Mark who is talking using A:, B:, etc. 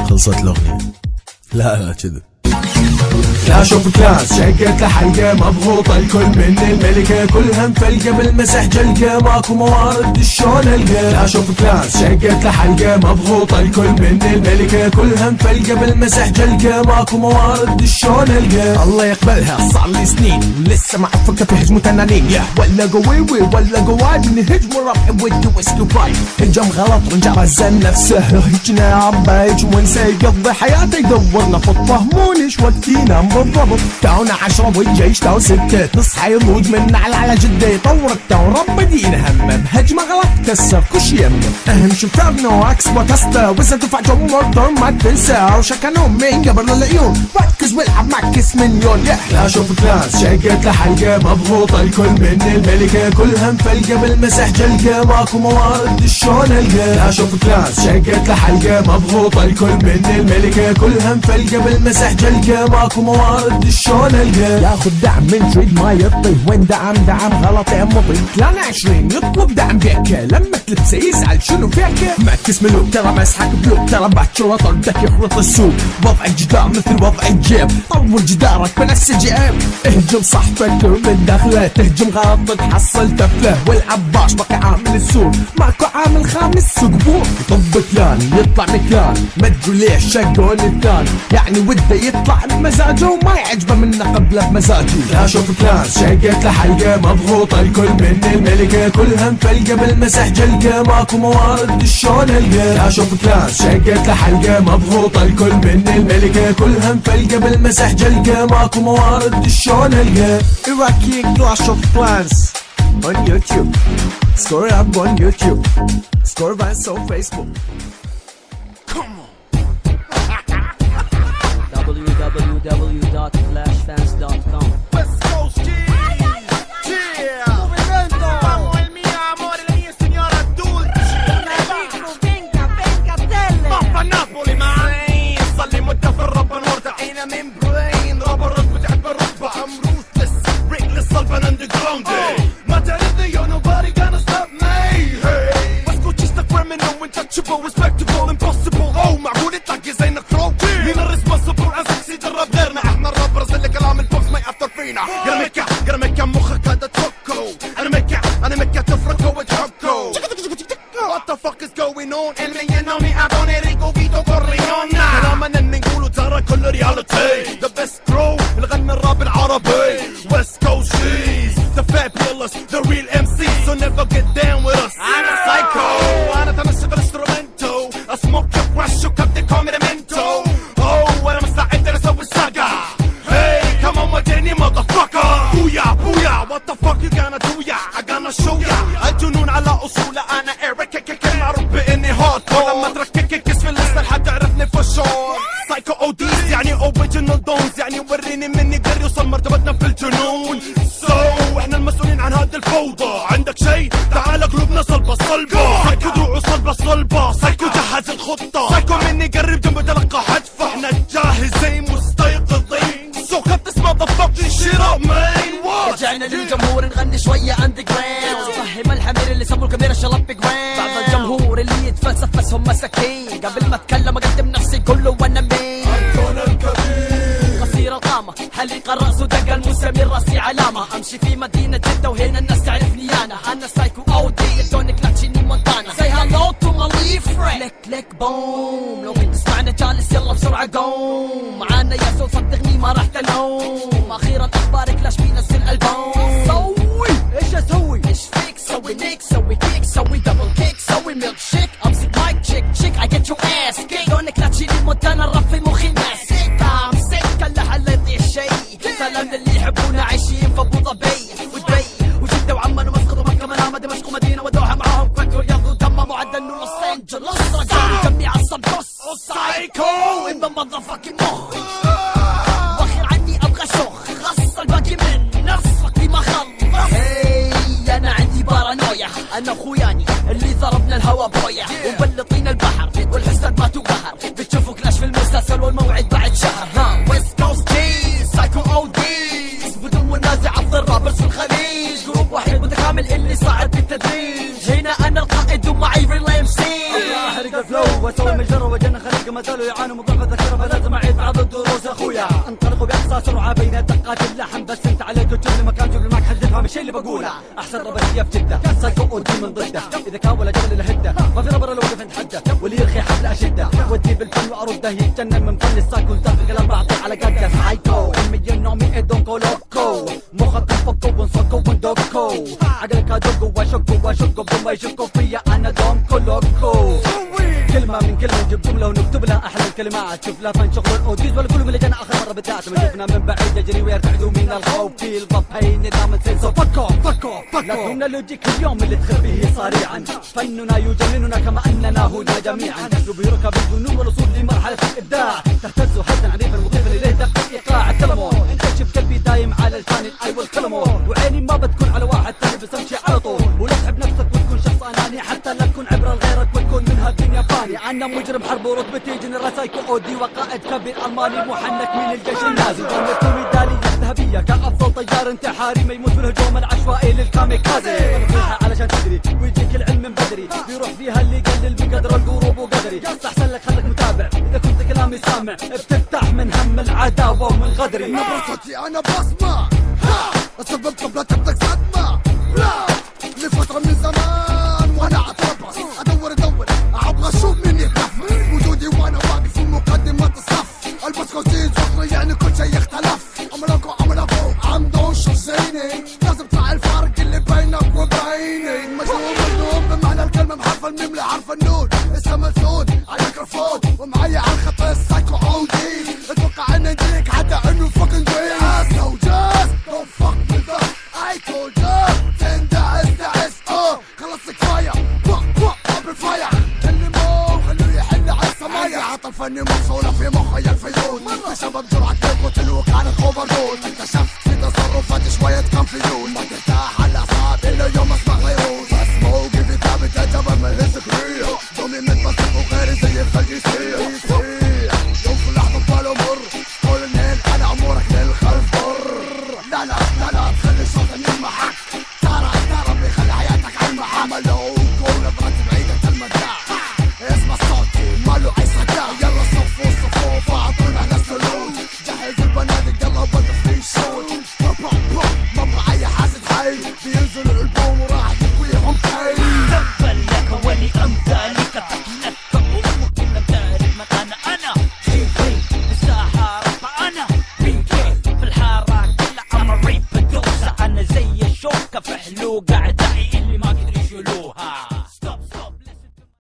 A: خلصت الأغنية. لا كذا.
B: كلاش اوف كلاس شقت لحلقة مضغوطة الكل من الملكة كلها مفلقة بالمسح جلقة ماكو موارد شلون القى. كلاش اوف كلاس شقت لحلقة مضغوطة الكل من الملكة كلها مفلقة بالمسح جلقة ماكو موارد شلون القى.
C: الله يقبلها صار لي سنين لسه ما افكر في هجمة تنانين يا ولا قوي ولا قواي من هجم ربع ودي ويسكو باي هجم غلط ونجر الزن نفسه هجنا عبايج ونسى يقضي حياته يدورنا فطه مونيش وقتينا بالضبط تاونا 10 والجيش تاو 6 تصحى يضوج من على جده يطور التاو رب دينا همه بهجمه غلط كسر كش يمه اهم شفافنا واكس وكسته وزن دفع جمهور ما تنسى وشكنوا من قبل العيون ركز والعب مع كيس مليون.
B: كلاش اوف كلاس شقت لحلقه مضغوطه الكل من الملكه كلها مفلقه بالمسح جلقه ماكو موارد شلون القى. كلاش اوف كلاس شقت لحلقه مضغوطه الكل من الملكه كلها مفلقه بالمسح جلقه ماكو موارد شلون القى.
C: ياخذ دعم من تريد ما يطي وين دعم غلط يا مطي كلان 20 يطلب دعم بيك لما تلبسه يزعل شنو فيك معكس ملوك ترى مسحك بلوك ترى باكر طردك يخرط السوق وضع الجدار مثل وضع الجيب طور جدارك بنفس الجيب اهجم صاحبك من داخله تهجم غلط تحصل تفله والعباش بقى عامل السوق ماكو عامل خامس سقبور يطب كلان يطلع مكان ما ادري ليش شقون الثاني يعني وده يطلع بمزاجه وما يعجبه منه قبله بمزاجي.
B: كلاش اوف كلاس شقت لحلقه مضغوطه الكل من الملكه كلها مفلقه بالمسح جلقه ماكو موارد شلون القى. كلاش اوف كلاس شقت لحلقه مضغوطه الكل من الملكه كلها مفلقه بالمسح جلقه ماكو موارد شلون القى.
C: Iraqi Clash of Clans on YouTube. Score it up on YouTube. Score Vans on Facebook.
D: Come on. www.flashfans.com. West Coast Cheese. Yeah. Movimento. Vamos el mio amore, la mia signora Dulce. Venga, venga, telle. Papa Napoli, man. صلي مدة في الرب الوردة. أنا من برين. راب الرب بتحب الربع. I'm ruthless. Reckless, صلبان underground. ما تعرفني, yo, nobody gonna stop me. Hey. West Coast Cheese, the criminal, untouchable, respectable, impossible. Oh, معقول تلاقي زي نكرو. مين الريسبونسبل عن سكسيد الراب غيرنا احنا الرابرز اللي كلام البوكس ما يأثر فينا. يا مكة مخك هذا تفكو انا مكة تفركو وتحكو. What the fuck is going on? اللي ينامي ادون ريكو فيتو كوريونا. كلامنا اللي نقوله ترى كل رياليتي. The best crew اللي غنى الراب العربي. West Coast Cheese, the fabulous, the real MC. So never get down with us. أنا psycho, أنا تمسك بالانسترومنتو. I smoke your crush, you cut the comedimento. وانا مستعد اسوي الساقة. Hey, come on وديني motherfucker. بويا what the fuck you gonna do ya? I gonna show ya. الجنون على اصوله انا ايريك معروف باني هارد كور. لما تركك كيس في اللسه حتعرفني for sure. سايكو اوديز يعني اوريجينال دونز يعني وريني مني قدر يوصل مرتبتنا في الجنون. احنا المسؤولين عن هذه الفوضى. عندك شيء تعال قلوبنا صلبة سايكو دروعه صلبة سايكو جهز الخطة. سايكو مني قرب جنب تلقى حدفة. احنا جاهزين مستيقظين. So cut this motherfucking shit up man.
E: رجعنا للجمهور نغني شوية اندر جراوند. فهم الحمير اللي سموا الكبير الشلب جراوند. بعض الجمهور اللي يتفلسف بس هم مساكين. قبل ما اتكلم اقدم نفسي كله وانا مين.
B: ايقونة الكبير
E: قصير القامة حليق الرأس ودق المسمي راسي علامة. امشي في مدينة جدة وهنا الناس تعرفني انا سايكو اودي توني كلاتشيني مونتانا. Say hello to my leaf friend. لك بوم لو كنت تسمعنا جالس يلا بسرعة قوم. معانا يا سو صدقني ما راح تنوم. اخيرا اخبار كلاش بينزل البوم. سوي ايش اسوي؟ ايش فيك؟ سوي نيك سوي كيك سوي دبل كيك سوي ميلك شيك. امسك مايك تشيك I get your ass kick. توني كلاتشيني مونتانا رفي مخي ماسك. امسك كلها اللي يطيح شي. سلام للي يحبونا عايشين في ابو ظبي ودبي وجدة وعمان ومسقط ومكة منامة دمشق ومدينة ودوحة معاهم كويت والرياض ودمم وعدن ولوس انجلوس. رجال جميع الصبوس سايكو in the motherfucking مخ. واخر عني ابغى شخ غص الباقي من انا وخوياني اللي ضربنا الهوا بويا ومبلطين البحر والحسن ماتوا قهر. بتشوفوا كلاش في المسلسل والموعد بعد شهر. ها ويست كوست كيز سايكو او ديز بدون منازع افضل رابرز في الخليج. جروب واحد متكامل اللي صاعد بالتدريج. هنا انا القائد ومعي ريل ام سي.
F: احرق الفلو واسوي مجرة وجنة خليق ما زالوا يعانوا من ضعف الذاكرة فلازم اعيد بعض الدروس اخويا. انطلقوا باقصى سرعة بين دقات اللحم بس انت عليك وتشوف لي مكان جيب لي معك حد يفهم الشيء اللي بقوله. احسن رباحية في جدة سايكو اودي من ضده اذا كان ولا جبل الا هده ما في ربر لو وقف نتحدى واللي يرخي حفل اشده ودي بالفن وارده يتجنن من فن السايكو زاق الكلام بعطي على قده سايكو المليون نومي ادونكو لوكو مخك نفكو ونصكو وندوكو عقلك ادقو واشقو واشقو بدون ما يشكو فيا انا دومكو لوكو. كلمة من كلمة نجيب جملة ونكتب لها أحلى الكلمات. شوف لها فن شغل الأوديز ولا كلهم اللي جانا آخر مرة بالذات. ما شفنا من بعيد يجري ويرتعدوا من الخوف في الضب هي نظام السنسو فكو لكن اللوجيك اليوم اللي تخبيه صريعا. فننا يجنننا كما أننا هنا جميعا. بيركب الجنون والوصول لمرحلة الإبداع. تهتز حزن عنيف المضيف إليه دقة إيقاع الكلمون. انتشف قلبي دايم على لسان الأي والكلمون وعيني ما بتكون على واحد ثاني بس امشي على طول. ولا تحب نفسك وتكون شخص أناني حتى لا تكون عبرة لغيرك وتكون منها الدنيا فاني. أنا مجرم حرب ورتبتي جنرال سايكو أودي وقائد كبير ألماني محنك من الجيش النازي. جنبت الميدالية الذهبية كأفضل طيار انتحاري ما يموت بالهجوم العشوائي للكاميكازي. نصيحة علشان تدري ويجيك العلم من بدري بيروح فيها اللي يقلل بقدر القروب وقدري. استحسن لك خليك متابع إذا كنت كلامي سامع بترتاح من هم العداوة ومن غدري.
G: نبرتي أنا بصمة أسبب قبل تبدأ صدمة لفترة من زمان وأنا أتربص أدور أبغى أشوف مين يتنفس وجودي وأنا واقف في مقدمة الصف. البس كوتشيز وصري يعني كل شيء يختلف. أمركو عمدون شخصيني لازم تراعي الفرق اللي بينك وبيني. مجنون بمعنى الكلمة بحرف الميم لحرف النون. اسم مسعود على الميكروفون ومعي على الخط السايكو أودي. اتوقع ان يديك حتى انه فاكن جاز. No just don't fuck with us I told you تندعس خلص كفاية بالفاير. كلموه خلوه يحل على السماية. عطل فني مفصولة في مخي الفيوز. بسبب جرعة القتل وكانت اوفر دوز. اكتشفت في تصرفات شوية كونفيوز. ما ترتاح على الاعصاب الا يوم اسمع غيروز. بس موقفي ثابت يا جبل ما يهزك ريح. دومي متمسك وغيري زي الثلج يسيح. يوم في لحظة باله مر قول الليل انا امورك للخلف ضر. لا تخلي الصوت يلمحك. ترى بيخلي حياتك على المحامل. لو كون نظرة بعيدة المدى اسمع صوتي ماله اي صدى. يلا صفوف اعطوا المهنة السلوك. جهز البنادق يلا بدأ في الشوت. مبقى اي حاسد حي بينزل البوم وراح يكويهم كي.
H: تبا لك ولي امثالك تقلك وممكن تعرف من انا جيفي في الساحة ربع انا بيكي في الحارة كل عمري بدوسة. انا زي الشوكة في حلو قاعد